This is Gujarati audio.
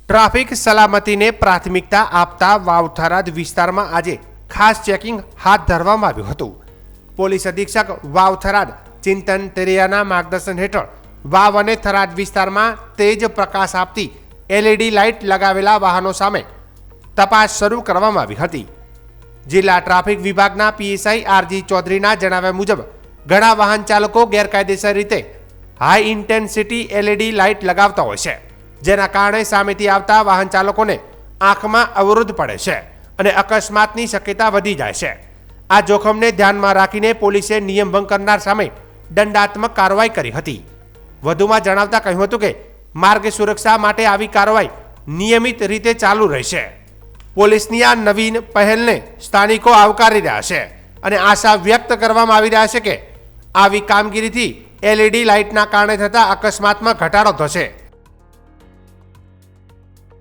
ટ્રાફિક સલામતીને પ્રાથમિકતા આપતા વાવ થરાદ વિસ્તારમાં આજે ખાસ ચેકિંગ હાથ ધરવામાં આવ્યું હતું. પોલીસ અધિક્ષક વાવ થરાદ ચિંતન તેરિયાના માર્ગદર્શન હેઠળ વાવ અને થરાદ વિસ્તારમાં તેજ પ્રકાશ આપતી LED લાઇટ લગાવેલા વાહનો સામે તપાસ શરૂ કરવામાં આવી હતી. જિલ્લા ટ્રાફિક વિભાગના PSI RG ચૌધરીના જણાવ્યા મુજબ ઘણા વાહન ચાલકો ગેરકાયદેસર રીતે હાઈ ઇન્ટેન્સિટી LED લાઇટ લગાવતા હોય છે, જેના કારણે સામેથી આવતા વાહન ચાલકોને આંખમાં અવરોધ પડે છે અને અકસ્માતની શક્યતા વધી જાય છે. આ જોખમને ધ્યાનમાં રાખીને પોલીસે નિયમ ભંગ કરનાર સામે દંડાત્મક કાર્યવાહી કરી હતી. વધુમાં જણાવતા કહ્યું હતું કે માર્ગ સુરક્ષા માટે આવી કાર્યવાહી નિયમિત રીતે ચાલુ રહેશે. પોલીસની આ નવીન પહેલને સ્થાનિકો આવકારી રહ્યા છે અને આશા વ્યક્ત કરવામાં આવી રહ્યા છે કે આવી કામગીરીથી LED લાઇટના કારણે થતા અકસ્માતમાં ઘટાડો થશે.